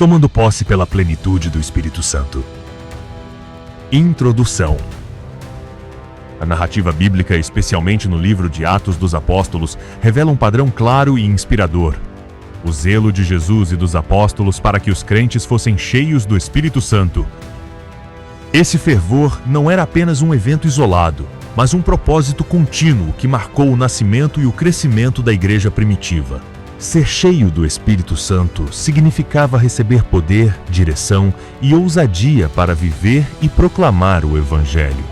tomando posse pela plenitude do Espírito Santo. Introdução. A narrativa bíblica, especialmente no livro de Atos dos Apóstolos, revela um padrão claro e inspirador. O zelo de Jesus e dos apóstolos para que os crentes fossem cheios do Espírito Santo. Esse fervor não era apenas um evento isolado, mas um propósito contínuo que marcou o nascimento e o crescimento da igreja primitiva. Ser cheio do Espírito Santo significava receber poder, direção e ousadia para viver e proclamar o Evangelho.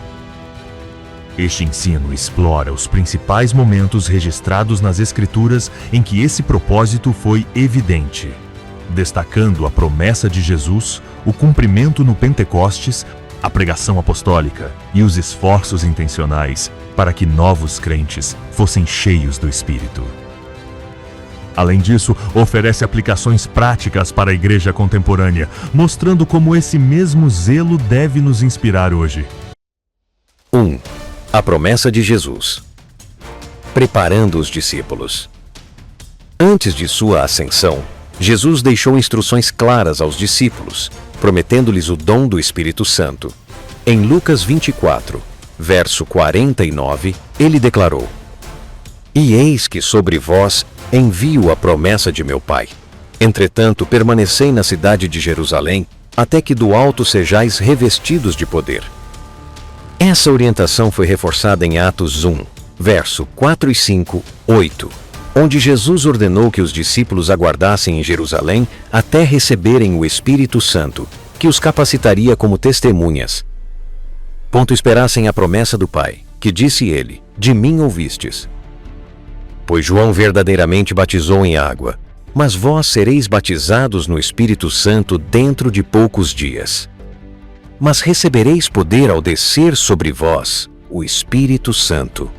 Este ensino explora os principais momentos registrados nas Escrituras em que esse propósito foi evidente, destacando a promessa de Jesus, o cumprimento no Pentecostes, a pregação apostólica e os esforços intencionais para que novos crentes fossem cheios do Espírito. Além disso, oferece aplicações práticas para a igreja contemporânea, mostrando como esse mesmo zelo deve nos inspirar hoje. 1. A promessa de Jesus. Preparando os discípulos. Antes de sua ascensão, Jesus deixou instruções claras aos discípulos, prometendo-lhes o dom do Espírito Santo. Em Lucas 24, verso 49, ele declarou: E eis que sobre vós envio a promessa de meu Pai. Entretanto, permanecei na cidade de Jerusalém, até que do alto sejais revestidos de poder. Essa orientação foi reforçada em Atos 1, verso 4 e 5, 8, onde Jesus ordenou que os discípulos aguardassem em Jerusalém até receberem o Espírito Santo, que os capacitaria como testemunhas. Esperassem a promessa do Pai, que disse ele: De mim ouvistes. Pois João verdadeiramente batizou em água, mas vós sereis batizados no Espírito Santo dentro de poucos dias. Mas recebereis poder ao descer sobre vós o Espírito Santo.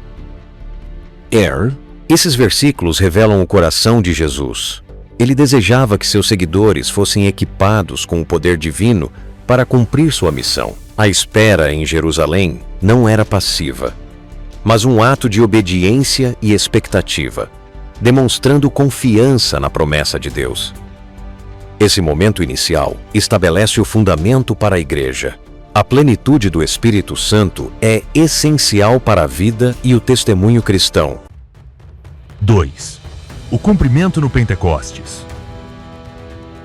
Esses versículos revelam o coração de Jesus. Ele desejava que seus seguidores fossem equipados com o poder divino para cumprir sua missão. A espera em Jerusalém não era passiva, mas um ato de obediência e expectativa, demonstrando confiança na promessa de Deus. Esse momento inicial estabelece o fundamento para a igreja. A plenitude do Espírito Santo é essencial para a vida e o testemunho cristão. 2. O cumprimento no Pentecostes.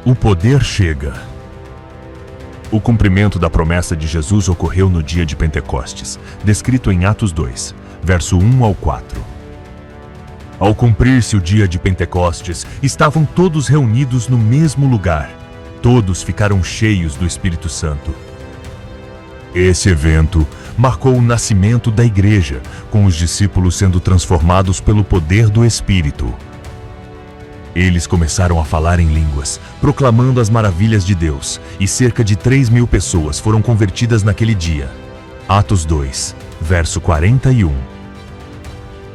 O poder chega. O cumprimento da promessa de Jesus ocorreu no dia de Pentecostes, descrito em Atos 2, verso 1 ao 4. Ao cumprir-se o dia de Pentecostes, estavam todos reunidos no mesmo lugar. Todos ficaram cheios do Espírito Santo. Esse evento marcou o nascimento da igreja, com os discípulos sendo transformados pelo poder do Espírito. Eles começaram a falar em línguas, proclamando as maravilhas de Deus, e cerca de 3.000 pessoas foram convertidas naquele dia. Atos 2, verso 41.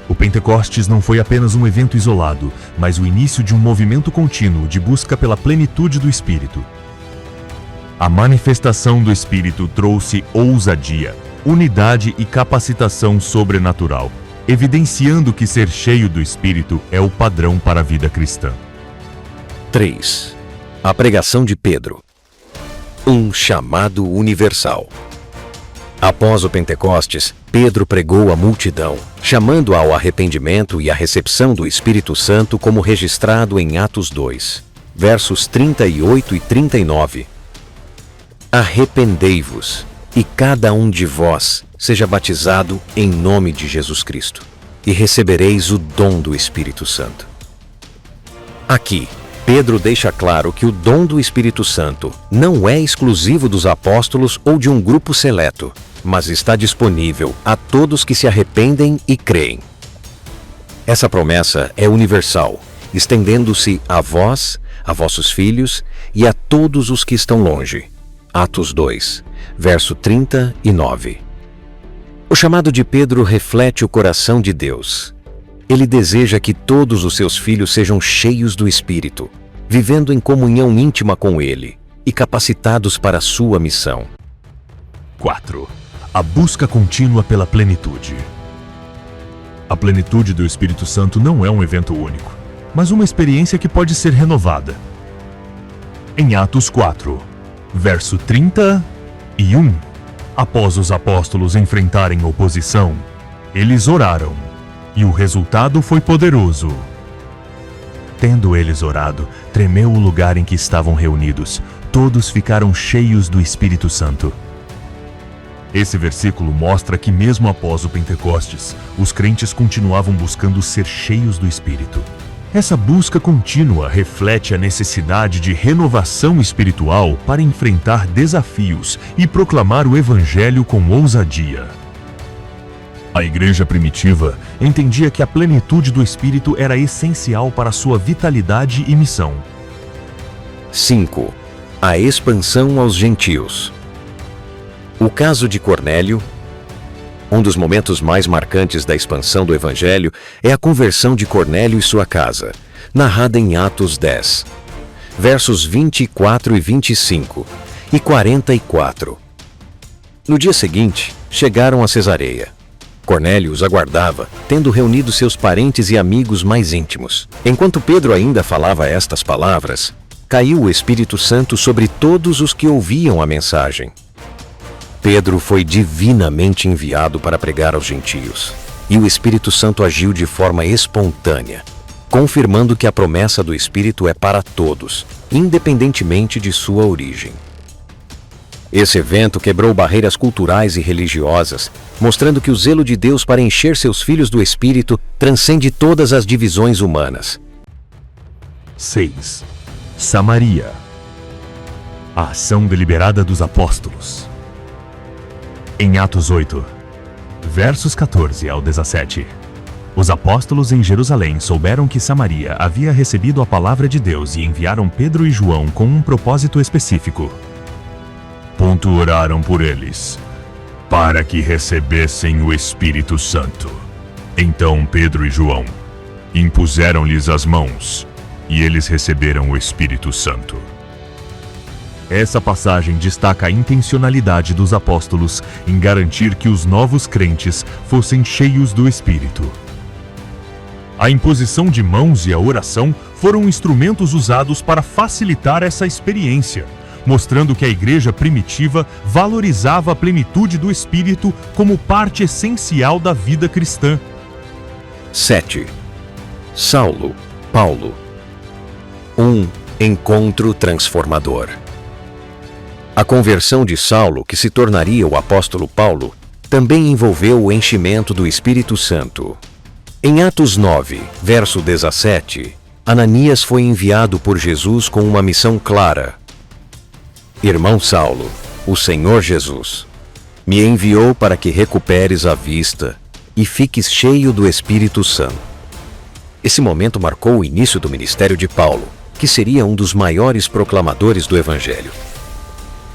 O Pentecostes não foi apenas um evento isolado, mas o início de um movimento contínuo de busca pela plenitude do Espírito. A manifestação do Espírito trouxe ousadia, unidade e capacitação sobrenatural, evidenciando que ser cheio do Espírito é o padrão para a vida cristã. 3. A pregação de Pedro. Um chamado universal. Após o Pentecostes, Pedro pregou à multidão, chamando ao arrependimento e à recepção do Espírito Santo, como registrado em Atos 2, versos 38 e 39. Arrependei-vos, e cada um de vós seja batizado em nome de Jesus Cristo, e recebereis o dom do Espírito Santo. Aqui, Pedro deixa claro que o dom do Espírito Santo não é exclusivo dos apóstolos ou de um grupo seleto, mas está disponível a todos que se arrependem e creem. Essa promessa é universal, estendendo-se a vós, a vossos filhos e a todos os que estão longe. Atos 2, verso 39. O chamado de Pedro reflete o coração de Deus. Ele deseja que todos os seus filhos sejam cheios do Espírito, vivendo em comunhão íntima com Ele e capacitados para a sua missão. 4. A busca contínua pela plenitude. A plenitude do Espírito Santo não é um evento único, mas uma experiência que pode ser renovada. Em Atos 4, verso 31, após os apóstolos enfrentarem oposição, eles oraram, e o resultado foi poderoso. Tendo eles orado, tremeu o lugar em que estavam reunidos. Todos ficaram cheios do Espírito Santo. Esse versículo mostra que mesmo após o Pentecostes, os crentes continuavam buscando ser cheios do Espírito. Essa busca contínua reflete a necessidade de renovação espiritual para enfrentar desafios e proclamar o Evangelho com ousadia. A igreja primitiva entendia que a plenitude do Espírito era essencial para sua vitalidade e missão. 5. A expansão aos gentios. O caso de Cornélio. Um dos momentos mais marcantes da expansão do Evangelho é a conversão de Cornélio e sua casa, narrada em Atos 10, versos 24 e 25 e 44. No dia seguinte, chegaram a Cesareia. Cornélio os aguardava, tendo reunido seus parentes e amigos mais íntimos. Enquanto Pedro ainda falava estas palavras, caiu o Espírito Santo sobre todos os que ouviam a mensagem. Pedro foi divinamente enviado para pregar aos gentios, e o Espírito Santo agiu de forma espontânea, confirmando que a promessa do Espírito é para todos, independentemente de sua origem. Esse evento quebrou barreiras culturais e religiosas, mostrando que o zelo de Deus para encher seus filhos do Espírito transcende todas as divisões humanas. 6. Samaria. A ação deliberada dos apóstolos. Em Atos 8, versos 14 ao 17, os apóstolos em Jerusalém souberam que Samaria havia recebido a palavra de Deus e enviaram Pedro e João com um propósito específico. Oraram por eles, para que recebessem o Espírito Santo. Então Pedro e João impuseram-lhes as mãos, e eles receberam o Espírito Santo. Essa passagem destaca a intencionalidade dos apóstolos em garantir que os novos crentes fossem cheios do Espírito. A imposição de mãos e a oração foram instrumentos usados para facilitar essa experiência, mostrando que a igreja primitiva valorizava a plenitude do Espírito como parte essencial da vida cristã. 7. Saulo, Paulo. Um encontro transformador. A conversão de Saulo, que se tornaria o apóstolo Paulo, também envolveu o enchimento do Espírito Santo. Em Atos 9, verso 17, Ananias foi enviado por Jesus com uma missão clara. Irmão Saulo, o Senhor Jesus me enviou para que recuperes a vista e fiques cheio do Espírito Santo. Esse momento marcou o início do ministério de Paulo, que seria um dos maiores proclamadores do Evangelho.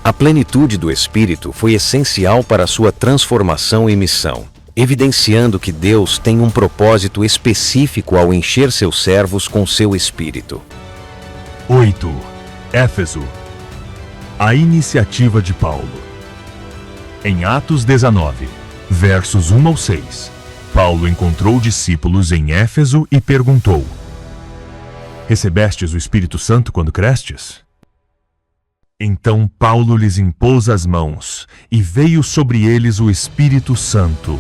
A plenitude do Espírito foi essencial para sua transformação e missão, evidenciando que Deus tem um propósito específico ao encher seus servos com seu Espírito. 8. Éfeso. A iniciativa de Paulo. Em Atos 19, versos 1 ao 6, Paulo encontrou discípulos em Éfeso e perguntou: Recebestes o Espírito Santo quando crestes? Então Paulo lhes impôs as mãos, e veio sobre eles o Espírito Santo.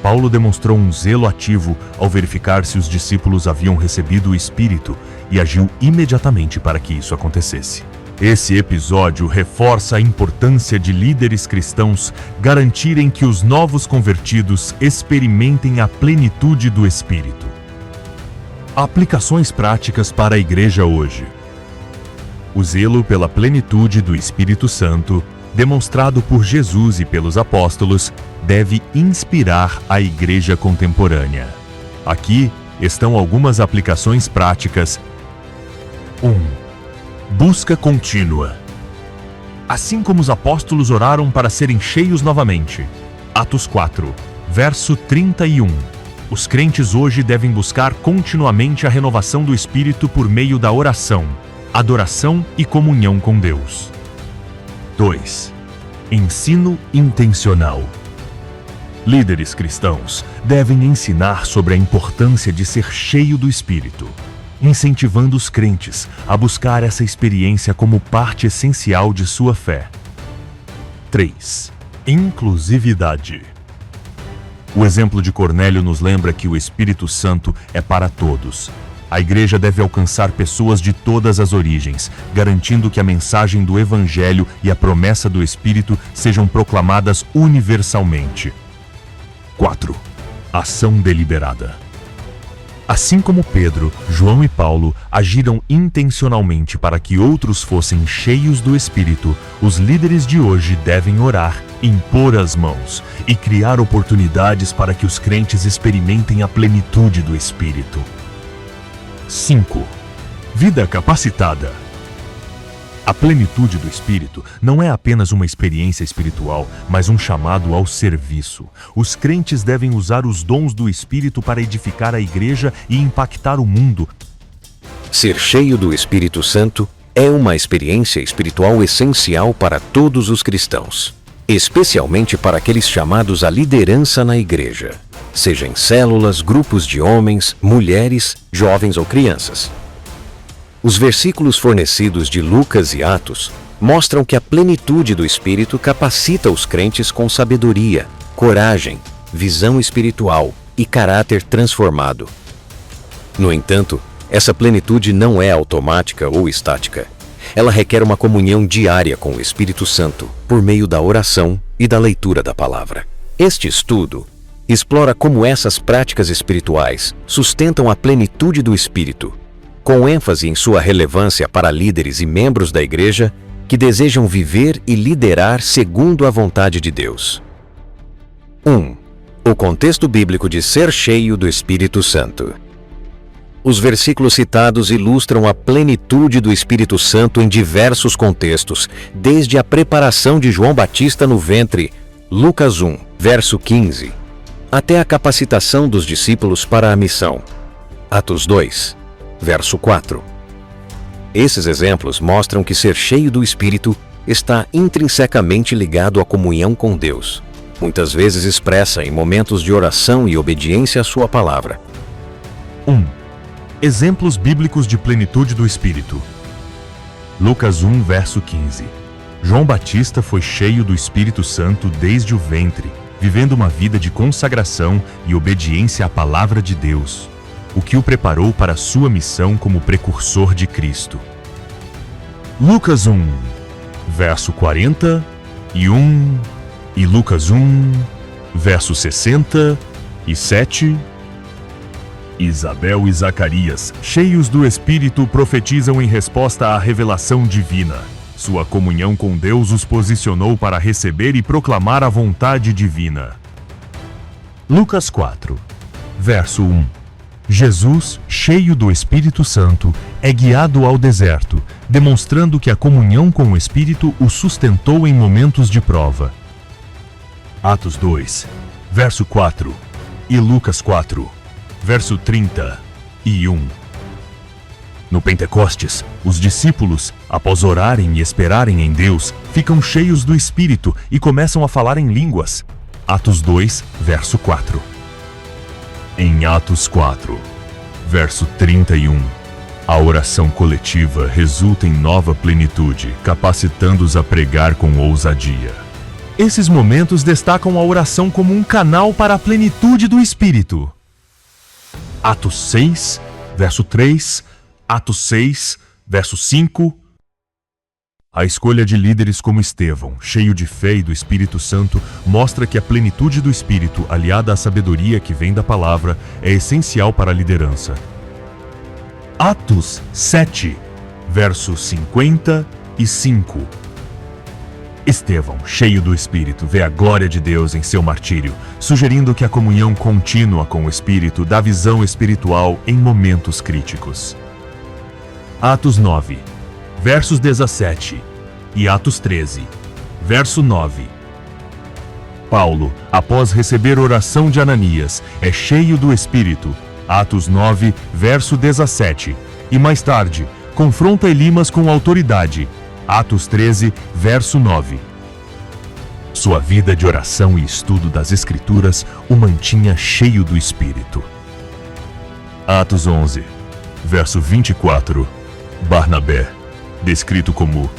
Paulo demonstrou um zelo ativo ao verificar se os discípulos haviam recebido o Espírito e agiu imediatamente para que isso acontecesse. Esse episódio reforça a importância de líderes cristãos garantirem que os novos convertidos experimentem a plenitude do Espírito. Aplicações práticas para a igreja hoje. O zelo pela plenitude do Espírito Santo, demonstrado por Jesus e pelos apóstolos, deve inspirar a igreja contemporânea. Aqui estão algumas aplicações práticas. 1. Busca contínua. Assim como os apóstolos oraram para serem cheios novamente. Atos 4, verso 31. Os crentes hoje devem buscar continuamente a renovação do Espírito por meio da oração, adoração e comunhão com Deus. 2. Ensino intencional. Líderes cristãos devem ensinar sobre a importância de ser cheio do Espírito. incentivando os crentes a buscar essa experiência como parte essencial de sua fé. 3. Inclusividade. O exemplo de Cornélio nos lembra que o Espírito Santo é para todos. A igreja deve alcançar pessoas de todas as origens, garantindo que a mensagem do Evangelho e a promessa do Espírito sejam proclamadas universalmente. 4. Ação deliberada. Assim como Pedro, João e Paulo agiram intencionalmente para que outros fossem cheios do Espírito, os líderes de hoje devem orar, impor as mãos e criar oportunidades para que os crentes experimentem a plenitude do Espírito. 5. Vida capacitada. A plenitude do Espírito não é apenas uma experiência espiritual, mas um chamado ao serviço. Os crentes devem usar os dons do Espírito para edificar a igreja e impactar o mundo. Ser cheio do Espírito Santo é uma experiência espiritual essencial para todos os cristãos, especialmente para aqueles chamados à liderança na igreja, seja em células, grupos de homens, mulheres, jovens ou crianças. Os versículos fornecidos de Lucas e Atos mostram que a plenitude do Espírito capacita os crentes com sabedoria, coragem, visão espiritual e caráter transformado. No entanto, essa plenitude não é automática ou estática. Ela requer uma comunhão diária com o Espírito Santo, por meio da oração e da leitura da palavra. Este estudo explora como essas práticas espirituais sustentam a plenitude do Espírito, com ênfase em sua relevância para líderes e membros da igreja que desejam viver e liderar segundo a vontade de Deus. 1. O contexto bíblico de ser cheio do Espírito Santo. Os versículos citados ilustram a plenitude do Espírito Santo em diversos contextos, desde a preparação de João Batista no ventre, Lucas 1, verso 15, até a capacitação dos discípulos para a missão, Atos 2, verso 4. Esses exemplos mostram que ser cheio do Espírito está intrinsecamente ligado à comunhão com Deus, muitas vezes expressa em momentos de oração e obediência à sua palavra. 1. Exemplos bíblicos de plenitude do Espírito. Lucas 1, verso 15. João Batista foi cheio do Espírito Santo desde o ventre, vivendo uma vida de consagração e obediência à palavra de Deus, o que o preparou para sua missão como precursor de Cristo. Lucas 1, verso 41 e Lucas 1, verso 67. Isabel e Zacarias, cheios do Espírito, profetizam em resposta à revelação divina. Sua comunhão com Deus os posicionou para receber e proclamar a vontade divina. Lucas 4, verso 1. Jesus, cheio do Espírito Santo, é guiado ao deserto, demonstrando que a comunhão com o Espírito o sustentou em momentos de prova. Atos 2, verso 4 e Lucas 4, verso 31. No Pentecostes, os discípulos, após orarem e esperarem em Deus, ficam cheios do Espírito e começam a falar em línguas. Atos 2, verso 4. Em Atos 4, verso 31, a oração coletiva resulta em nova plenitude, capacitando-os a pregar com ousadia. Esses momentos destacam a oração como um canal para a plenitude do Espírito. Atos 6, verso 3, Atos 6, verso 5. A escolha de líderes como Estevão, cheio de fé e do Espírito Santo, mostra que a plenitude do Espírito, aliada à sabedoria que vem da palavra, é essencial para a liderança. Atos 7, verso 55. Estevão, cheio do Espírito, vê a glória de Deus em seu martírio, sugerindo que a comunhão contínua com o Espírito dá visão espiritual em momentos críticos. Atos 9, versos 17 e Atos 13, verso 9. Paulo, após receber oração de Ananias, é cheio do Espírito, Atos 9, verso 17, e mais tarde, confronta Elimas com autoridade, Atos 13, verso 9. Sua vida de oração e estudo das Escrituras o mantinha cheio do Espírito. Atos 11, verso 24, Barnabé, descrito como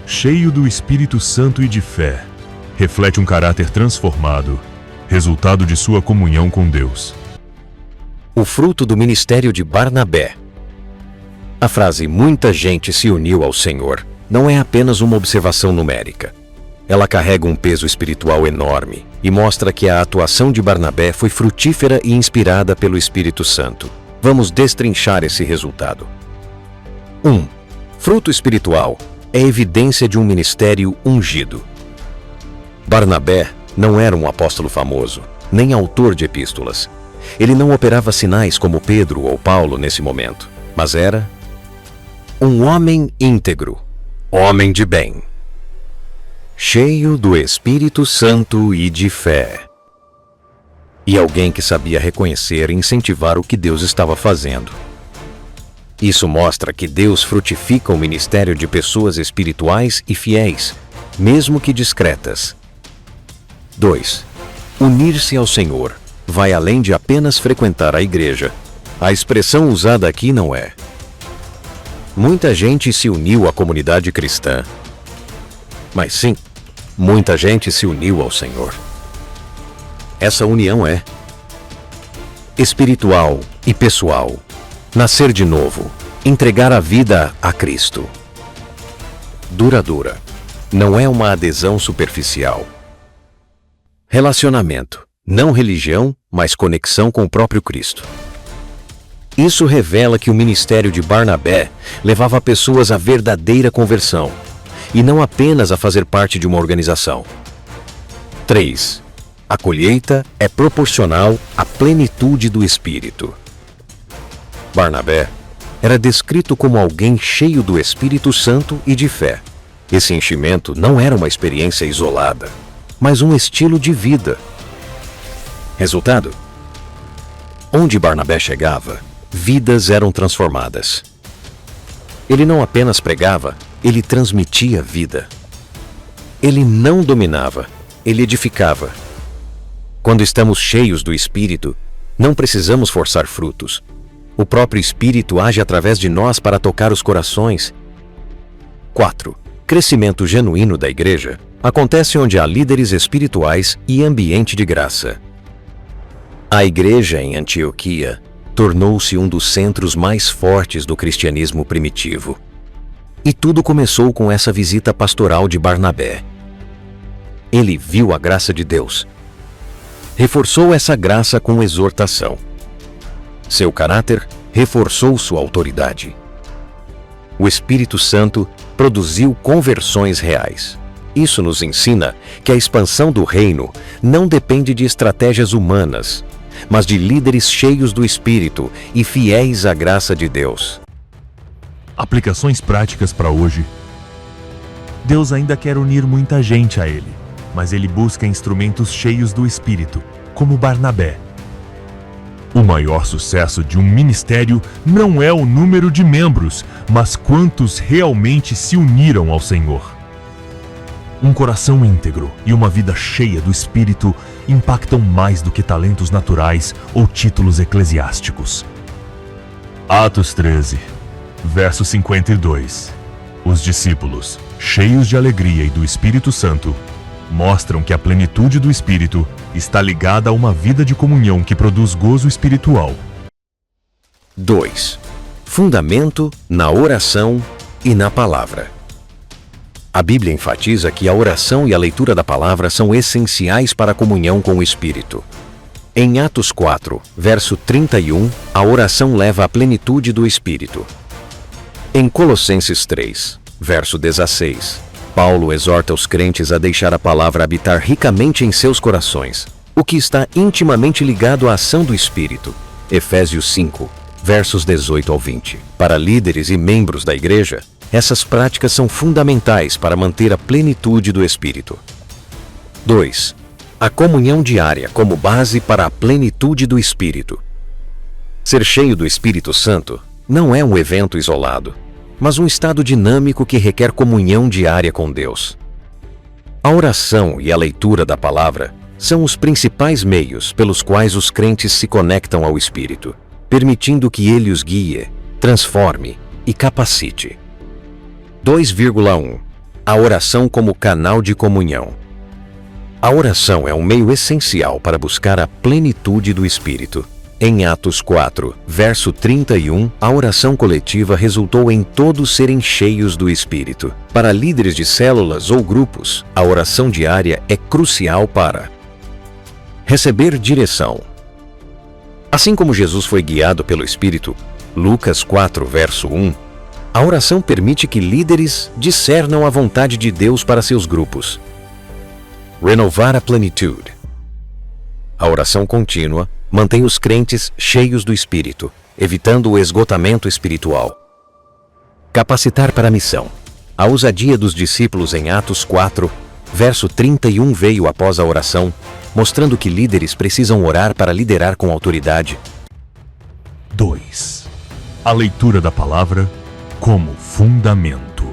cheio do Espírito Santo e de fé, reflete um caráter transformado, resultado de sua comunhão com Deus. O fruto do ministério de Barnabé. A frase "muita gente se uniu ao Senhor" não é apenas uma observação numérica. Ela carrega um peso espiritual enorme e mostra que a atuação de Barnabé foi frutífera e inspirada pelo Espírito Santo. Vamos destrinchar esse resultado. 1. Fruto espiritual é evidência de um ministério ungido. Barnabé não era um apóstolo famoso, nem autor de epístolas. Ele não operava sinais como Pedro ou Paulo nesse momento, mas era um homem íntegro, homem de bem, cheio do Espírito Santo e de fé. E alguém que sabia reconhecer e incentivar o que Deus estava fazendo. Isso mostra que Deus frutifica o ministério de pessoas espirituais e fiéis, mesmo que discretas. 2. Unir-se ao Senhor vai além de apenas frequentar a igreja. A expressão usada aqui não é muita gente se uniu à comunidade cristã, mas sim, muita gente se uniu ao Senhor. Essa união é espiritual e pessoal. Nascer de novo, entregar a vida a Cristo. Duradoura. Não é uma adesão superficial. Relacionamento. Não religião, mas conexão com o próprio Cristo. Isso revela que o ministério de Barnabé levava pessoas à verdadeira conversão, e não apenas a fazer parte de uma organização. 3. A colheita é proporcional à plenitude do Espírito. Barnabé era descrito como alguém cheio do Espírito Santo e de fé. Esse enchimento não era uma experiência isolada, mas um estilo de vida. Resultado? Onde Barnabé chegava, vidas eram transformadas. Ele não apenas pregava, ele transmitia vida. Ele não dominava, ele edificava. Quando estamos cheios do Espírito, não precisamos forçar frutos. O próprio Espírito age através de nós para tocar os corações. 4. Crescimento genuíno da igreja acontece onde há líderes espirituais e ambiente de graça. A igreja em Antioquia tornou-se um dos centros mais fortes do cristianismo primitivo. E tudo começou com essa visita pastoral de Barnabé. Ele viu a graça de Deus. Reforçou essa graça com exortação. Seu caráter reforçou sua autoridade. O Espírito Santo produziu conversões reais. Isso nos ensina que a expansão do reino não depende de estratégias humanas, mas de líderes cheios do Espírito e fiéis à graça de Deus. Aplicações práticas para hoje. Deus ainda quer unir muita gente a Ele, mas Ele busca instrumentos cheios do Espírito, como Barnabé. O maior sucesso de um ministério não é o número de membros, mas quantos realmente se uniram ao Senhor. Um coração íntegro e uma vida cheia do Espírito impactam mais do que talentos naturais ou títulos eclesiásticos. Atos 13, verso 52. Os discípulos, cheios de alegria e do Espírito Santo, mostram que a plenitude do Espírito está ligada a uma vida de comunhão que produz gozo espiritual. 2. Fundamento na oração e na palavra. A Bíblia enfatiza que a oração e a leitura da palavra são essenciais para a comunhão com o Espírito. Em Atos 4, verso 31, a oração leva à plenitude do Espírito. Em Colossenses 3, verso 16, Paulo exorta os crentes a deixar a palavra habitar ricamente em seus corações, o que está intimamente ligado à ação do Espírito. Efésios 5, versos 18 ao 20. Para líderes e membros da igreja, essas práticas são fundamentais para manter a plenitude do Espírito. 2. A comunhão diária como base para a plenitude do Espírito. Ser cheio do Espírito Santo não é um evento isolado, mas um estado dinâmico que requer comunhão diária com Deus. A oração e a leitura da palavra são os principais meios pelos quais os crentes se conectam ao Espírito, permitindo que Ele os guie transforme e capacite. 2,1. A oração como canal de comunhão. A oração é um meio essencial para buscar a plenitude do Espírito. Em Atos 4, verso 31, a oração coletiva resultou em todos serem cheios do Espírito. Para líderes de células ou grupos, a oração diária é crucial para receber direção. Assim como Jesus foi guiado pelo Espírito, Lucas 4, verso 1, a oração permite que líderes discernam a vontade de Deus para seus grupos. Renovar a plenitude. A oração contínua mantém os crentes cheios do Espírito, evitando o esgotamento espiritual. Capacitar para a missão. A ousadia dos discípulos em Atos 4, verso 31 veio após a oração, mostrando que líderes precisam orar para liderar com autoridade. 2. A leitura da palavra como fundamento.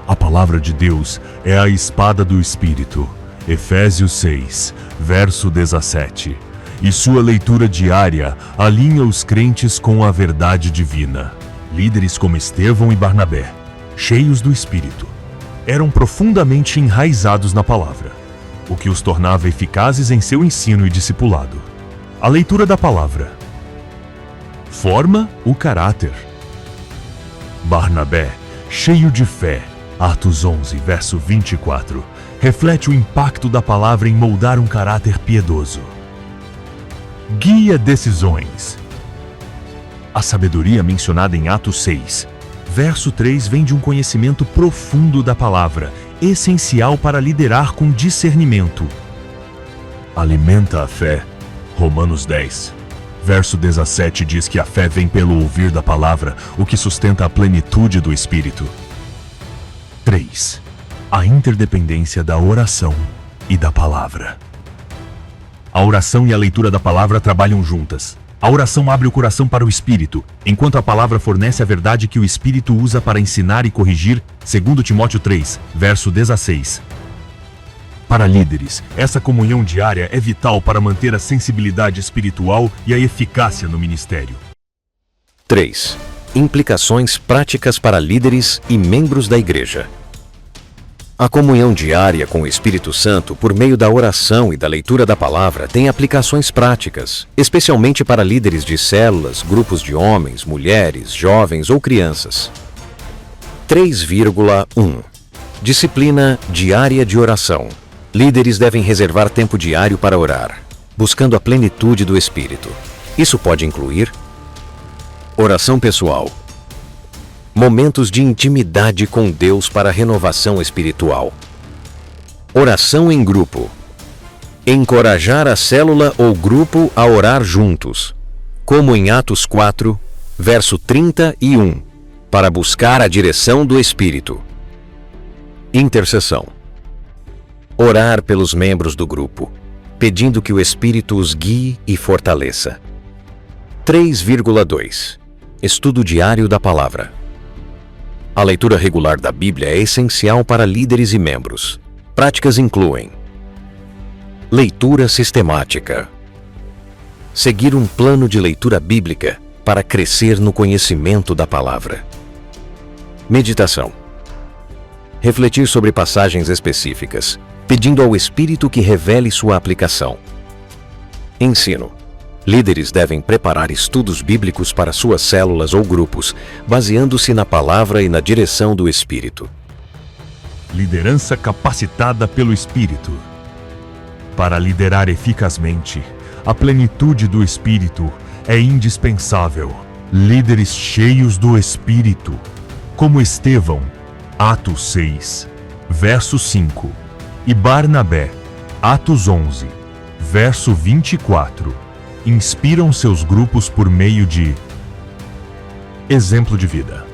A palavra de Deus é a espada do Espírito. Efésios 6, verso 17. E sua leitura diária alinha os crentes com a verdade divina. Líderes como Estevão e Barnabé, cheios do Espírito, eram profundamente enraizados na palavra, o que os tornava eficazes em seu ensino e discipulado. A leitura da palavra forma o caráter. Barnabé, cheio de fé, Atos 11, verso 24, reflete o impacto da palavra em moldar um caráter piedoso. Guia decisões. A sabedoria mencionada em Atos 6, verso 3 vem de um conhecimento profundo da palavra, essencial para liderar com discernimento. Alimenta a fé. Romanos 10, verso 17 diz que a fé vem pelo ouvir da palavra, o que sustenta a plenitude do Espírito. 3. A interdependência da oração e da palavra. A oração e a leitura da palavra trabalham juntas. A oração abre o coração para o Espírito, enquanto a palavra fornece a verdade que o Espírito usa para ensinar e corrigir, segundo Timóteo 3, verso 16. Para líderes, essa comunhão diária é vital para manter a sensibilidade espiritual e a eficácia no ministério. 3. Implicações práticas para líderes e membros da igreja. A comunhão diária com o Espírito Santo por meio da oração e da leitura da palavra tem aplicações práticas, especialmente para líderes de células, grupos de homens, mulheres, jovens ou crianças. 3,1. Disciplina diária de oração. Líderes devem reservar tempo diário para orar, buscando a plenitude do Espírito. Isso pode incluir oração pessoal, momentos de intimidade com Deus para renovação espiritual, oração em grupo, encorajar a célula ou grupo a orar juntos, como em Atos 4, verso 31, para buscar a direção do Espírito. Intercessão. Orar pelos membros do grupo, pedindo que o Espírito os guie e fortaleça. 3,2. Estudo diário da palavra. A leitura regular da Bíblia é essencial para líderes e membros. Práticas incluem leitura sistemática. Seguir um plano de leitura bíblica para crescer no conhecimento da palavra. Meditação. Refletir sobre passagens específicas, pedindo ao Espírito que revele sua aplicação. Ensino. Líderes devem preparar estudos bíblicos para suas células ou grupos, baseando-se na palavra e na direção do Espírito. Liderança capacitada pelo Espírito. Para liderar eficazmente, a plenitude do Espírito é indispensável. Líderes cheios do Espírito, como Estevão, Atos 6, verso 5, e Barnabé, Atos 11, verso 24, inspiram seus grupos por meio de exemplo de vida.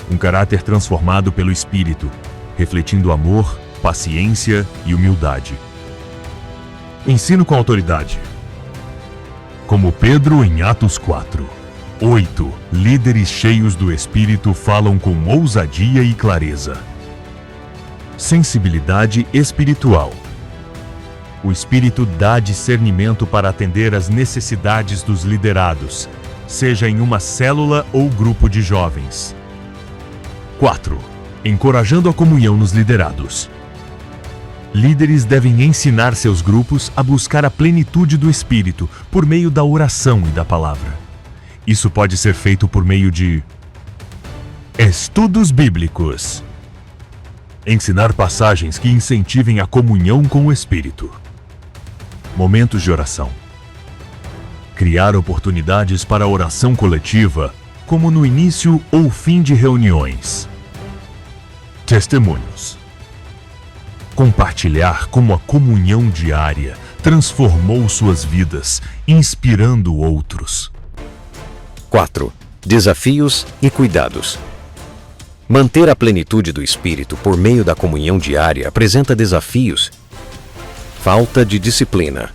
Um caráter transformado pelo Espírito, refletindo amor, paciência e humildade. Ensino com autoridade. Como Pedro em Atos 4. 8. Líderes cheios do Espírito falam com ousadia e clareza. Sensibilidade espiritual. O Espírito dá discernimento para atender às necessidades dos liderados, seja em uma célula ou grupo de jovens. 4. Encorajando a comunhão nos liderados. Líderes devem ensinar seus grupos a buscar a plenitude do Espírito por meio da oração e da palavra. Isso pode ser feito por meio de estudos bíblicos. Ensinar passagens que incentivem a comunhão com o Espírito. Momentos de oração. Criar oportunidades para a oração coletiva, como no início ou fim de reuniões. Testemunhos. Compartilhar como a comunhão diária transformou suas vidas, inspirando outros. 4. Desafios e cuidados. Manter a plenitude do Espírito por meio da comunhão diária apresenta desafios. Falta de disciplina.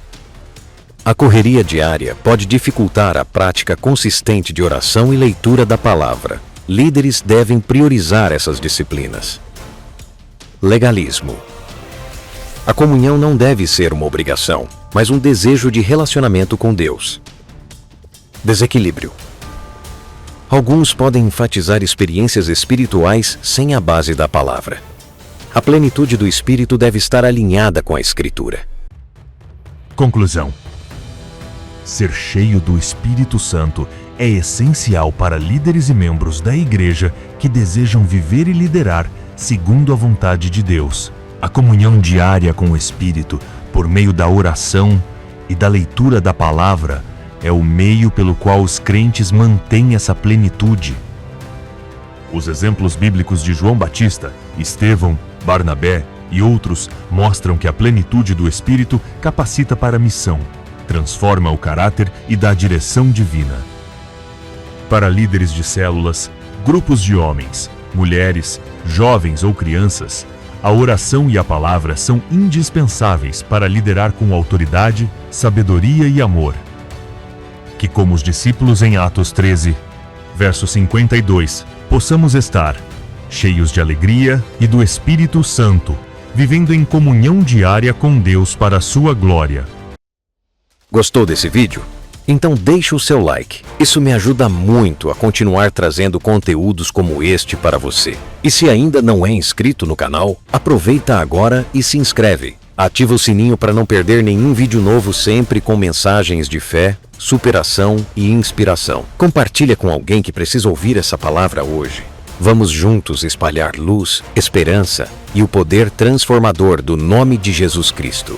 A correria diária pode dificultar a prática consistente de oração e leitura da palavra. Líderes devem priorizar essas disciplinas. Legalismo. A comunhão não deve ser uma obrigação, mas um desejo de relacionamento com Deus. Desequilíbrio. Alguns podem enfatizar experiências espirituais sem a base da palavra. A plenitude do Espírito deve estar alinhada com a Escritura. Conclusão. Ser cheio do Espírito Santo é essencial para líderes e membros da Igreja que desejam viver e liderar segundo a vontade de Deus. A comunhão diária com o Espírito, por meio da oração e da leitura da palavra, é o meio pelo qual os crentes mantêm essa plenitude. Os exemplos bíblicos de João Batista, Estevão, Barnabé e outros mostram que a plenitude do Espírito capacita para a missão, transforma o caráter e dá direção divina. Para líderes de células, grupos de homens, mulheres, jovens ou crianças, a oração e a palavra são indispensáveis para liderar com autoridade, sabedoria e amor. Que, como os discípulos em Atos 13, verso 52, possamos estar cheios de alegria e do Espírito Santo, vivendo em comunhão diária com Deus para a sua glória. Gostou desse vídeo? Então deixe o seu like. Isso me ajuda muito a continuar trazendo conteúdos como este para você. E se ainda não é inscrito no canal, aproveita agora e se inscreve. Ativa o sininho para não perder nenhum vídeo novo, sempre com mensagens de fé, superação e inspiração. Compartilha com alguém que precisa ouvir essa palavra hoje. Vamos juntos espalhar luz, esperança e o poder transformador do nome de Jesus Cristo.